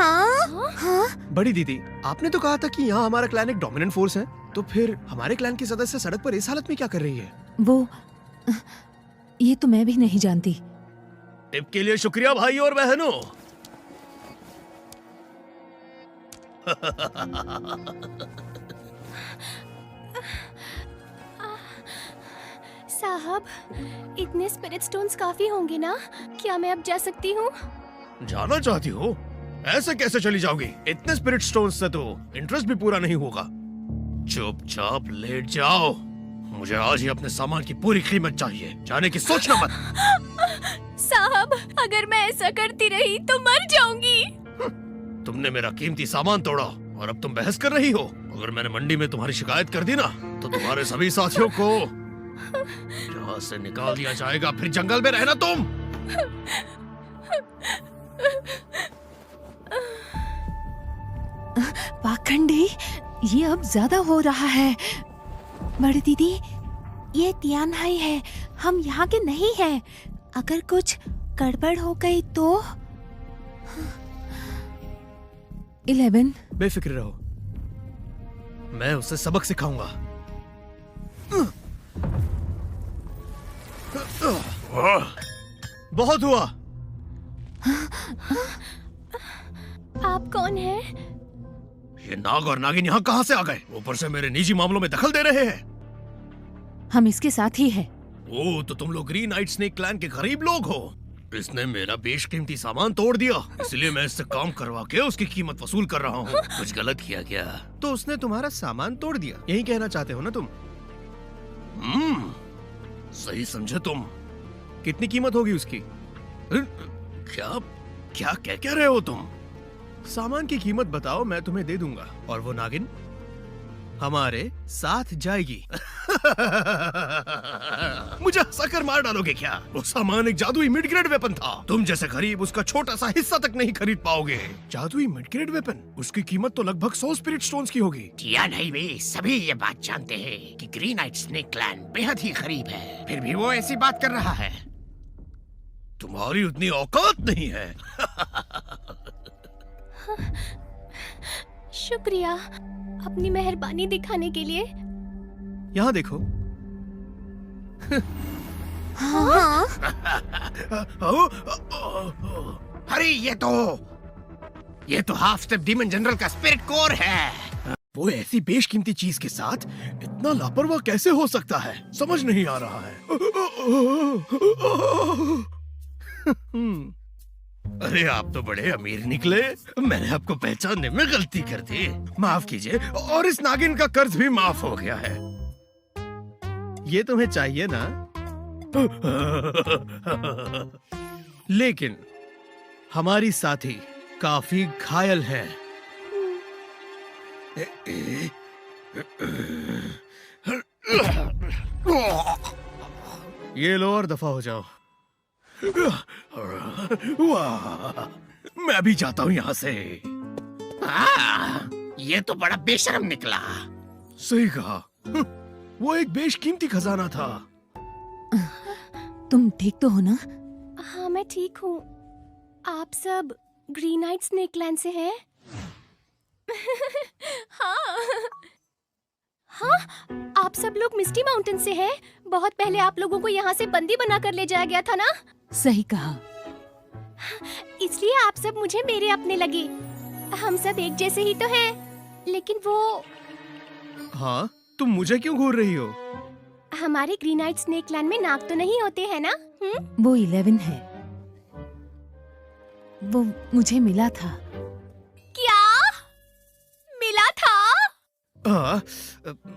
हाँ? हाँ? बड़ी दीदी, आपने तो कहा था कि यहाँ हमारा क्लैन एक डोमिनेंट फोर्स है, तो फिर हमारे क्लैन की सदस्य सड़क पर इस हालत में क्या कर रही है? वो ये तो मैं भी नहीं जानती। टिप के लिए शुक्रिया भाई और बहनों। साहब, इतने स्पिरिट स्टोन्स काफी होंगे ना? क्या मैं अब जा सकती हूँ? जाना चाहती हो? ऐसे कैसे चली जाओगी? इतने स्पिरिट स्टोन्स से तो इंटरेस्ट भी पूरा नहीं होगा। चुपचाप लेट जाओ। मुझे आज ही अपने सामान की पूरी कीमत चाहिए। जाने की सोचना मत। साहब, अगर मैं ऐसा करती रही तो मर जाऊंगी। तुमने मेरा कीमती सामान तोड़ा और अब तुम बहस कर रही हो। अगर मैंने मंडी में तुम्हारी शिकायत कर दी ना, तो तुम्हारे सभी साथियों को यहाँ से निकाल दिया जाएगा। फिर जंगल में रहना तुम। पाखंडी, ये अब ज्यादा हो रहा है। बड़ी दीदी, ये तियानहाई है, हम यहाँ के नहीं हैं। अगर कुछ गड़बड़ हो गई तो 11। बेफिक्र रहो, मैं उसे सबक सिखाऊंगा। बहुत हुआ। आप कौन हैं? ये नाग और नागिन यहाँ कहाँ से आ गए? ऊपर से मेरे निजी मामलों में दखल दे रहे हैं। हम इसके साथ ही हैं। ओह, तो तुम लोग ग्रीन नाइट स्नेक क्लैन के गरीब लोग हो। इसने मेरा बेशकीमती सामान तोड़ दिया, इसलिए मैं इससे काम करवा के उसकी कीमत वसूल कर रहा हूँ। कुछ गलत किया क्या? तो उसने तुम्हारा सामान तोड़ दिया, यही कहना चाहते हो ना तुम? सही समझे तुम। कितनी कीमत होगी उसकी? क्या क्या कह क्या रहे हो तुम? सामान की कीमत बताओ, मैं तुम्हें दे दूंगा। और वो नागिन हमारे साथ जाएगी। मुझे हंसाकर मार डालोगे क्या? वो सामान एक जादुई मिड ग्रेड वेपन था। तुम जैसे गरीब उसका छोटा सा हिस्सा तक नहीं खरीद पाओगे। जादुई मिड ग्रेड वेपन, उसकी कीमत तो लगभग 100 स्पिरिट स्टोन्स की होगी। नहीं भी सभी ये बात जानते हैं कि ग्रीन नाइट स्नेक क्लैन बेहद ही गरीब है, फिर भी वो ऐसी बात कर रहा है। तुम्हारी उतनी औकात नहीं है। शुक्रिया अपनी मेहरबानी दिखाने के लिए। यहाँ देखो। हाँ? अरे ये तो हाफ स्टेप डीमन जनरल का स्पिरिट कोर है। वो ऐसी बेशकीमती चीज के साथ इतना लापरवाह कैसे हो सकता है? समझ नहीं आ रहा है। अरे आप तो बड़े अमीर निकले। मैंने आपको पहचानने में गलती कर दी, माफ कीजिए। और इस नागिन का कर्ज भी माफ हो गया है। ये तुम्हें चाहिए ना? लेकिन हमारी साथी काफी घायल है। ये लो और दफा हो जाओ। वाह, मैं भी जाता हूँ यहाँ से। ये तो बड़ा बेशर्म निकला। सही कहा। वो एक बेशकीमती खजाना था। तुम ठीक तो हो ना? हाँ, मैं ठीक हूँ। आप सब ग्रीन नाइट स्नेक क्लैन से हैं? हाँ। हाँ, आप सब लोग मिस्टी माउंटेन से हैं? बहुत पहले आप लोगों को यहाँ से बंदी बनाकर ले जाया गया था ना? सही कहा। इसलिए आप सब मुझे मेरे अपने लगे। हम सब एक जैसे ही तो हैं। लेकिन वो... हाँ, तुम मुझे क्यों घूर रही हो? हमारे ग्रीन नाइट स्नेक क्लैन में नाग तो नहीं होते हैं ना? वो 11 है। वो मुझे मिला था। क्या मिला था?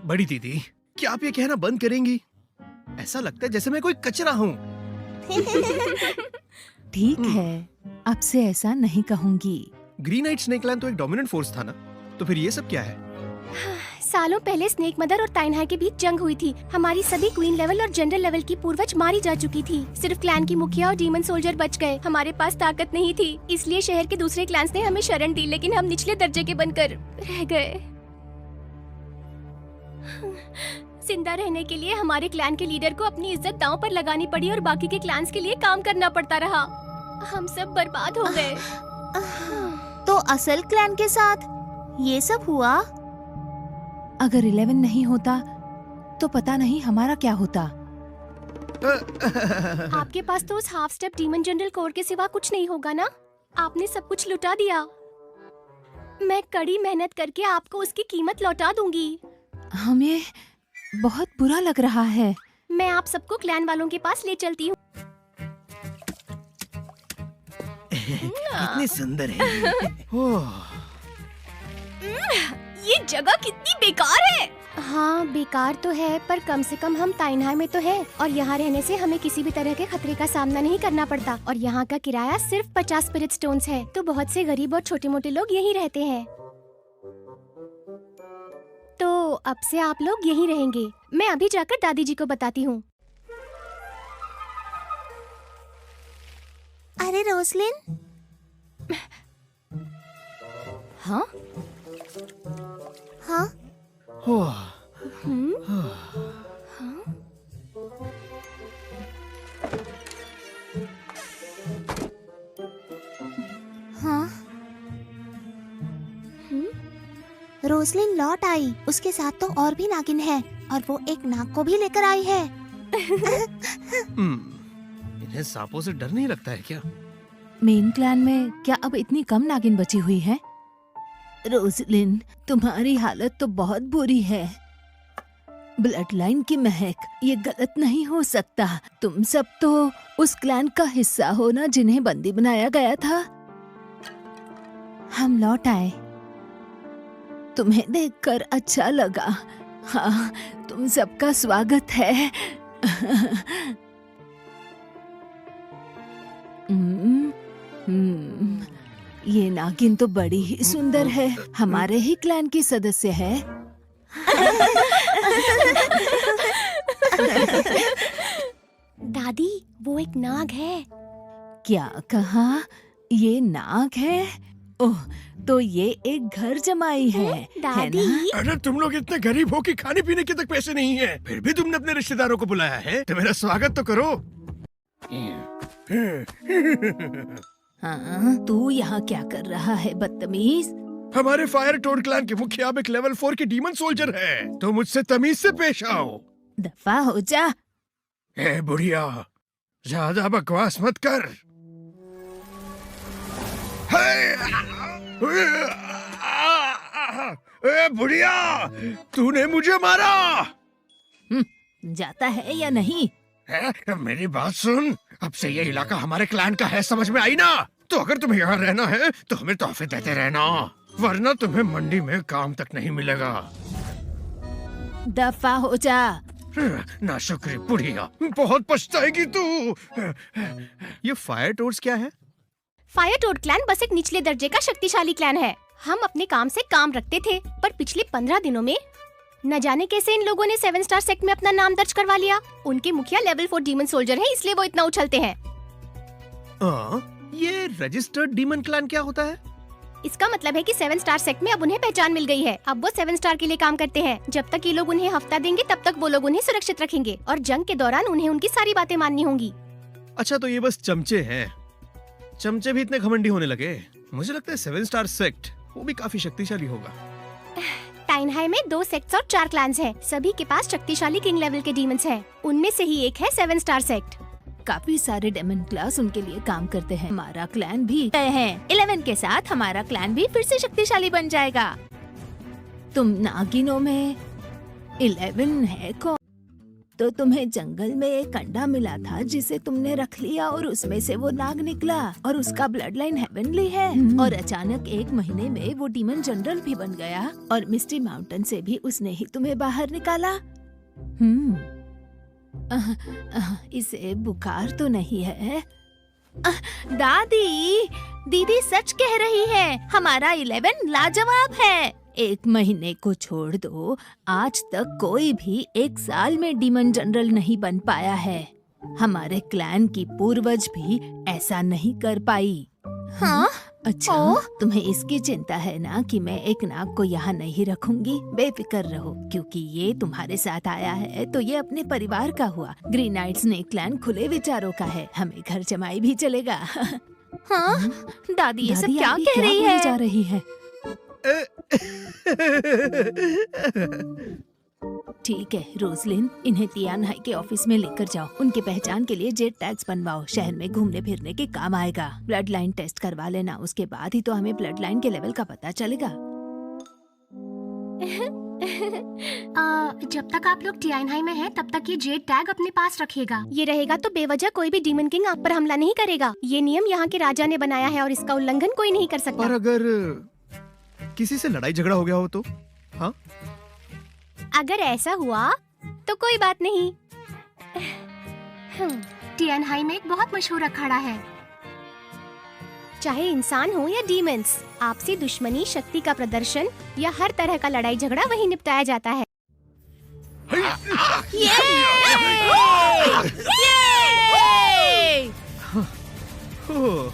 बड़ी दीदी, क्या आप ये कहना बंद करेंगी? ऐसा लगता है जैसे मैं कोई कचरा हूँ। ठीक है, अब से ऐसा नहीं कहूंगी। ग्रीन नाइट स्नेक क्लैन तो एक डोमिनेंट फोर्स था ना, तो फिर ये सब क्या है? सालों पहले स्नेक मदर और ताइनहाई के बीच जंग हुई थी। हमारी सभी क्वीन लेवल और जनरल लेवल की पूर्वज मारी जा चुकी थी। सिर्फ क्लैन की मुखिया और डीमन सोल्जर बच गए। हमारे पास ताकत नहीं थी, इसलिए शहर के दूसरे क्लैंस ने हमें शरण दी, लेकिन हम निचले दर्जे के बनकर रह गए। जिंदा रहने के लिए हमारे क्लैन के लीडर को अपनी इज्जत दांव पर लगानी पड़ी और बाकी के क्लैंस के लिए काम करना पड़ता रहा। हम सब बर्बाद हो गए। तो तो असल क्लैन के साथ ये सब हुआ। अगर 11 नहीं होता तो पता नहीं हमारा क्या होता। आपके पास तो उस half step demon general core के सिवा कुछ नहीं होगा ना। आपने सब कुछ लुटा दिया। मैं कड़ी मेहनत करके आपको उसकी कीमत लौटा दूंगी। हमें बहुत बुरा लग रहा है। मैं आप सबको क्लैन वालों के पास ले चलती हूँ। कितनी सुंदर है ये जगह कितनी बेकार है। हाँ बेकार तो है, पर कम से कम हम ताइनहाई में तो है और यहाँ रहने से हमें किसी भी तरह के खतरे का सामना नहीं करना पड़ता। और यहाँ का किराया सिर्फ 50 स्पिरिट स्टोन्स है, तो बहुत से गरीब और छोटे मोटे लोग यहीं रहते हैं। तो अब से आप लोग यहीं रहेंगे। मैं अभी जाकर दादी जी को बताती हूँ। अरे रोसलिन। हाँ हाँ हाँ। रोसलिन लौट आई। उसके साथ तो और भी नागिन है और वो एक नाग को भी लेकर आई है। इन्हें सांपों से डर नहीं लगता है क्या? मेन क्लैन में क्या अब इतनी कम नागिन बची हुई है? रोसलिन, तुम्हारी हालत तो बहुत बुरी है। ब्लड लाइन की महक, ये गलत नहीं हो सकता। तुम सब तो उस क्लैन का हिस्सा हो ना जिन्हें बंदी बनाया गया था। हम लौट आए। तुम्हें देखकर अच्छा लगा। हाँ, तुम सबका स्वागत है। ये नागिन तो बड़ी ही सुंदर है। हमारे ही क्लैन की सदस्य है। दादी, वो एक नाग है। क्या कहा? ये नाग है? ओह, तो ये एक घर जमाई है दादी। ना? अरे तुम लोग इतने गरीब हो कि खाने पीने के तक पैसे नहीं है, फिर भी तुमने अपने रिश्तेदारों को बुलाया है, तो मेरा स्वागत तो करो। हाँ, तू यहाँ क्या कर रहा है बदतमीज? हमारे फायर टोड क्लैन के मुखिया अब एक लेवल 4 की डीमन सोल्जर है, तो मुझसे तमीज से पेश आओ। दफा हो जा। ए बुढ़िया, ज्यादा बकवास मत कर। ए बुढ़िया, तूने मुझे मारा। जाता है या नहीं? मेरी बात सुन, अब से ये इलाका हमारे क्लैन का है, समझ में आई ना? तो अगर तुम्हें यहाँ रहना है तो हमें तोहफे देते रहना, वरना तुम्हें मंडी में काम तक नहीं मिलेगा। दफा हो जा। ना शुक्री बुढ़िया, बहुत पछताएगी तू। ये फायर टोड्स क्या है? फायर टोड क्लैन बस एक निचले दर्जे का शक्तिशाली क्लैन है। हम अपने काम से काम रखते थे, पर पिछले 15 दिनों में न जाने कैसे इन लोगों ने 7 स्टार सेक्ट में अपना नाम दर्ज करवा लिया। उनके मुखिया लेवल 4 डीमन सोल्जर हैं, इसलिए वो इतना उछलते हैं। ये रजिस्टर्ड डीमन क्लैन क्या होता है? इसका मतलब है कि 7 स्टार सेक्ट में अब उन्हें पहचान मिल गई है। अब वो 7 स्टार के लिए काम करते हैं। जब तक ये लोग उन्हें हफ्ता देंगे तब तक वो लोग उन्हें सुरक्षित रखेंगे और जंग के दौरान उन्हें उनकी सारी बातें माननी होंगी। अच्छा, तो ये बस चमचे हैं। चमचे भी इतने घमंडी होने लगे? मुझे लगता है 7 स्टार सेक्ट वो भी काफी शक्तिशाली होगा। ताइनहाई में 2 सेक्ट्स और 4 क्लैन्स हैं। सभी के पास शक्तिशाली किंग लेवल के डीमंस हैं। उनमें से ही एक है 7 स्टार सेक्ट। काफी सारे डेमन क्लास उनके लिए काम करते हैं। हमारा क्लैन भी है। 11 के साथ हमारा क्लैन भी फिर से शक्तिशाली बन जाएगा। तुम नागिनों में 11 है कौन? तो तुम्हें जंगल में एक अंडा मिला था जिसे तुमने रख लिया और उसमें से वो नाग निकला और उसका ब्लड लाइन हेवनली है। और अचानक 1 महीने में वो डीमन जनरल भी बन गया और मिस्टी माउंटेन से भी उसने ही तुम्हें बाहर निकाला। इसे बुखार तो नहीं है? दादी, दीदी सच कह रही है। हमारा 11 लाजवाब है। 1 महीने को छोड़ दो, आज तक कोई भी 1 साल में डीमन जनरल नहीं बन पाया है। हमारे क्लैन की पूर्वज भी ऐसा नहीं कर पाई। हाँ? अच्छा, तुम्हें इसकी चिंता है ना कि मैं एक नाग को यहाँ नहीं रखूंगी? बेफिक्र रहो, क्योंकि ये तुम्हारे साथ आया है तो ये अपने परिवार का हुआ। ग्रीन नाइट स्नेक क्लैन खुले विचारों का है, हमें घर जमाई भी चलेगा। हाँ? दादी ये सब दादी क्या आगे कह रही बोली है? जा रही है? ठीक है रोजलिन, इन्हें तियानहाई के ऑफिस में लेकर जाओ। उनके पहचान के लिए जेट टैग्स बनवाओ। शहर में घूमने फिरने के काम आएगा। ब्लड लाइन टेस्ट करवा लेना, उसके बाद ही तो हमें ब्लड लाइन के लेवल का पता चलेगा। जब तक आप लोग टियानहाई में हैं, तब तक ये जेट टैग अपने पास रखिएगा। ये रहेगा तो बेवजह कोई भी डीमन किंग आप पर हमला नहीं करेगा। ये नियम यहाँ के राजा ने बनाया है और इसका उल्लंघन कोई नहीं कर पर सकता। अगर किसी से लड़ाई झगड़ा हो गया हो तो? हाँ? अगर ऐसा हुआ तो कोई बात नहीं। टियानहाई में एक बहुत मशहूर अखाड़ा है। चाहे इंसान हो या डीमंस, आपसी दुश्मनी, शक्ति का प्रदर्शन या हर तरह का लड़ाई झगड़ा वहीं निपटाया जाता है। ओह,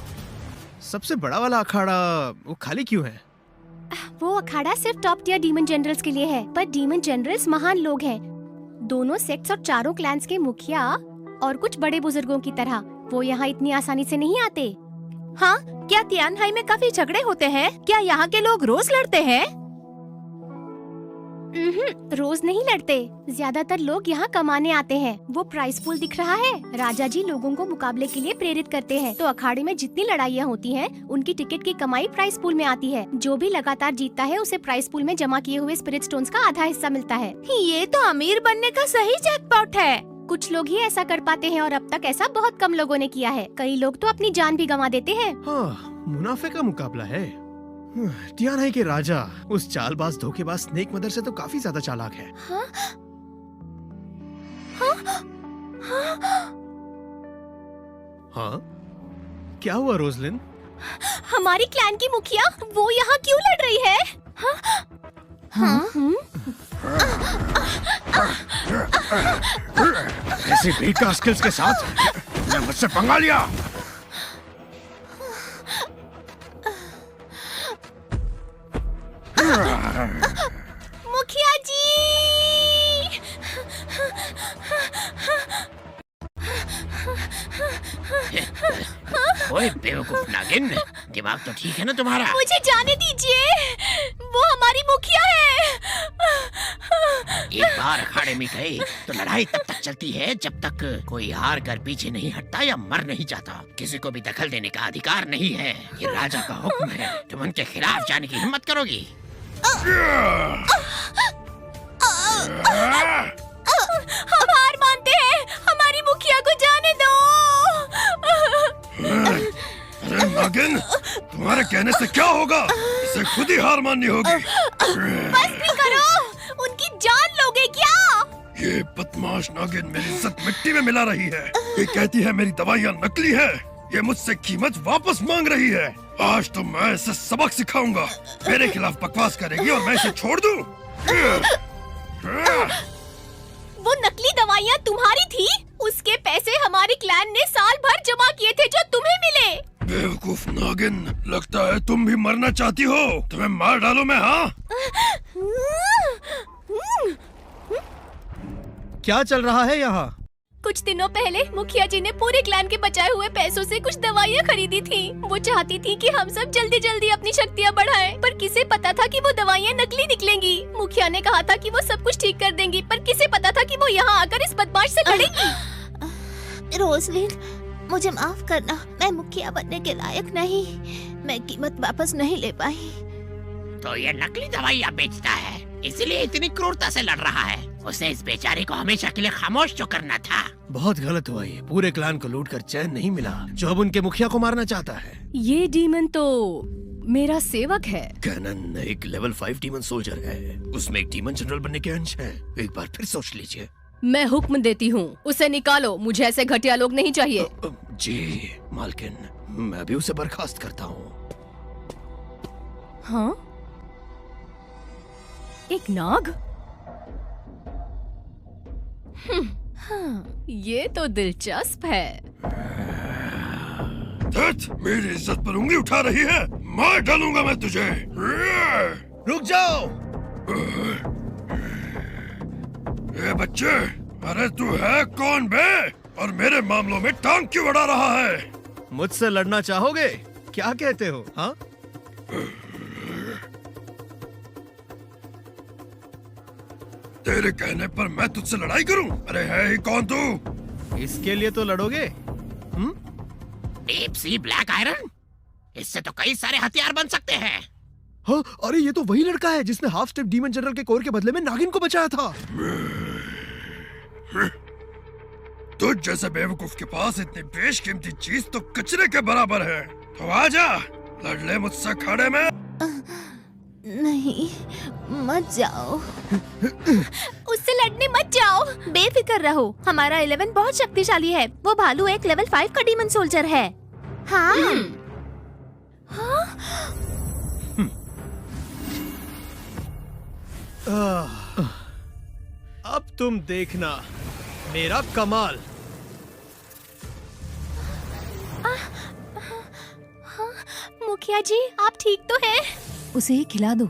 सबसे बड़ा वाला अखाड़ा वो खाली क्यों है? वो अखाड़ा सिर्फ टॉप टियर डीमन जनरल्स के लिए है, पर डीमन जनरल्स महान लोग हैं। दोनों सेक्ट्स और चारों क्लैंस के मुखिया और कुछ बड़े बुजुर्गों की तरह वो यहाँ इतनी आसानी से नहीं आते। हाँ, क्या तियानहाई में काफी झगड़े होते हैं? क्या यहाँ के लोग रोज लड़ते हैं? रोज नहीं लड़ते। ज्यादातर लोग यहाँ कमाने आते हैं। वो प्राइस पूल दिख रहा है, राजा जी लोगों को मुकाबले के लिए प्रेरित करते हैं। तो अखाड़े में जितनी लड़ाइयाँ होती हैं, उनकी टिकट की कमाई प्राइस पूल में आती है। जो भी लगातार जीतता है, उसे प्राइस पूल में जमा किए हुए स्पिरिट स्टोन्स का आधा हिस्सा मिलता है। ये तो अमीर बनने का सही जैकपॉट है। कुछ लोग ही ऐसा कर पाते हैं और अब तक ऐसा बहुत कम लोगों ने किया है। कई लोग तो अपनी जान भी गंवा देते हैं। हाँ, मुनाफे का मुकाबला है। टियानहाई के राजा उस चालबाज धोखेबाज स्नेक मदर से तो काफी ज्यादा चालाक है। हाँ? हाँ? क्या हुआ रोजलिन? हमारी क्लैन की मुखिया वो यहाँ क्यों लड़ रही है? ऐसे बेकार स्किल्स के साथ ने मुझसे पंगा लिया। मुखिया जी! ओए बेवकूफ नागिन, दिमाग तो ठीक है ना तुम्हारा? मुझे जाने दीजिए, वो हमारी मुखिया है। एक बार अखाड़े में गए तो लड़ाई तब तक चलती है जब तक कोई हार कर पीछे नहीं हटता या मर नहीं जाता। किसी को भी दखल देने का अधिकार नहीं है। ये राजा का हुक्म है। तुम उनके खिलाफ जाने की हिम्मत करोगी? हम हार मानते हैं, हमारी मुखिया को जाने दो। अरे नागिन, तुम्हारे कहने से क्या होगा? इसे खुद ही हार माननी होगी। बस भी करो, उनकी जान लोगे क्या? ये बदमाश नागिन मेरी इज्जत मिट्टी में मिला रही है। ये कहती है मेरी दवाइयाँ नकली है। ये मुझसे कीमत वापस मांग रही है। आज तो मैं इसे सबक सिखाऊंगा। मेरे खिलाफ बकवास करेगी और मैं इसे छोड़ दूं। वो नकली दवाइयाँ तुम्हारी थी? उसके पैसे हमारी क्लैन ने साल भर जमा किए थे जो तुम्हें मिले। बेवकूफ नागिन, लगता है तुम भी मरना चाहती हो। तुम्हें मार डालो मैं, हाँ? क्या चल रहा है यहाँ? कुछ दिनों पहले मुखिया जी ने पूरे क्लैन के बचाए हुए पैसों से कुछ दवाइयाँ खरीदी थी। वो चाहती थी कि हम सब जल्दी जल्दी अपनी शक्तियाँ बढ़ाएं, पर किसे पता था कि वो दवाइयाँ नकली निकलेंगी। मुखिया ने कहा था कि वो सब कुछ ठीक कर देंगी, पर किसे पता था कि वो यहाँ आकर इस बदमाश से लड़ेगी। रोजलिन, मुझे माफ करना, मैं मुखिया बनने के लायक नहीं। मैं कीमत वापस नहीं ले पाई। तो ये नकली दवाइयाँ बेचता है, इसलिए इतनी क्रूरता से लड़ रहा है। उसे इस बेचारे को हमेशा के लिए खामोश जो करना था। बहुत गलत हुआ ये। पूरे क्लान को लूटकर चैन नहीं मिला, जो अब उनके मुखिया को मारना चाहता है। ये डीमन तो मेरा सेवक है। कैनन एक लेवल 5 डीमन सोल्जर है। उसमें एक डीमन जनरल बनने के अंश है। एक बार फिर सोच लीजिए। मैं हुक्म देती हूँ, उसे निकालो। मुझे ऐसे घटिया लोग नहीं चाहिए। जी मालकिन, मैं भी उसे बर्खास्त करता हूँ। हाँ? एक नाग? हाँ, ये तो दिलचस्प है। मेरी इज्जत पर उंगली उठा रही है, मार डालूंगा मैं तुझे। रुक जाओ। ए बच्चे, अरे तू है कौन बे? और मेरे मामलों में टांग क्यों अड़ा रहा है? मुझसे लड़ना चाहोगे? क्या कहते हो? हाँ, तेरे कहने पर मैं तुझसे लड़ाई करूं? अरे है ही कौन तू? इसके लिए तो लड़ोगे? डीप सी ब्लैक आयरन, इससे तो कई सारे हथियार बन सकते हैं। हाँ, अरे ये तो वही लड़का है जिसने हाफ स्टेप डीमन जनरल के कोर के बदले में नागिन को बचाया था। तुझ जैसे बेवकूफ के पास इतनी बेशकीमती चीज तो कचरे के बराबर है। तो आजा, लड़ ले मुझसे खड़े में। नहीं, मत जाओ। उससे लड़ने मत जाओ। बेफिक्र रहो, हमारा 11 बहुत शक्तिशाली है। वो भालू एक लेवल 5 का डीमन सोल्जर है। हाँ, अब तुम देखना मेरा कमाल। मुखिया जी, आप ठीक तो हैं? उसे ही खिला दो।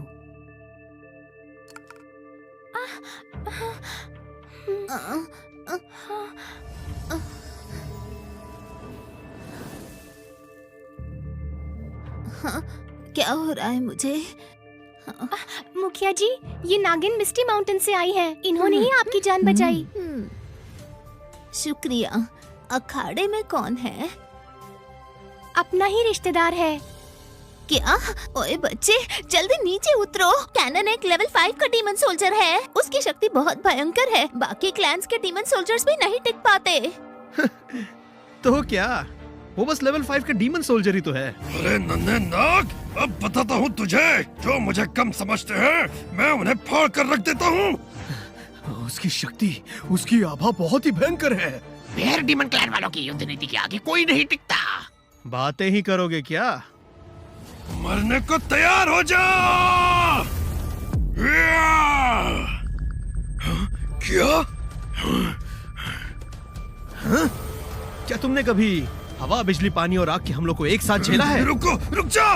हाँ, क्या हो रहा है मुझे? मुखिया जी, ये नागिन मिस्टी माउंटेन से आई है। इन्होंने ही आपकी जान बचाई। शुक्रिया। अखाड़े में कौन है? अपना ही रिश्तेदार है। क्या? ओए बच्चे, जल्दी नीचे उतरो। कैनन एक लेवल 5 का डीमन सोल्जर है। उसकी शक्ति बहुत भयंकर है। बाकी क्लैंस के डीमन सोल्जर्स भी नहीं टिक पाते। तो क्या, वो बस लेवल 5 का डीमन सोल्जर ही तो है। अरे नन्हे नाग, अब बताता हूँ तुझे। जो मुझे कम समझते हैं, मैं उन्हें फाड़ कर रख देता हूँ। उसकी शक्ति, उसकी आभा बहुत ही भयंकर है। बेयर डीमन क्लैन वालों की युद्ध नीति के आगे कोई नहीं टिकता। बातें ही करोगे क्या? मरने को तैयार हो जा। क्या? क्या तुमने कभी हवा, बिजली, पानी और आग के हमलों को एक साथ झेला है? रुको, रुक जा।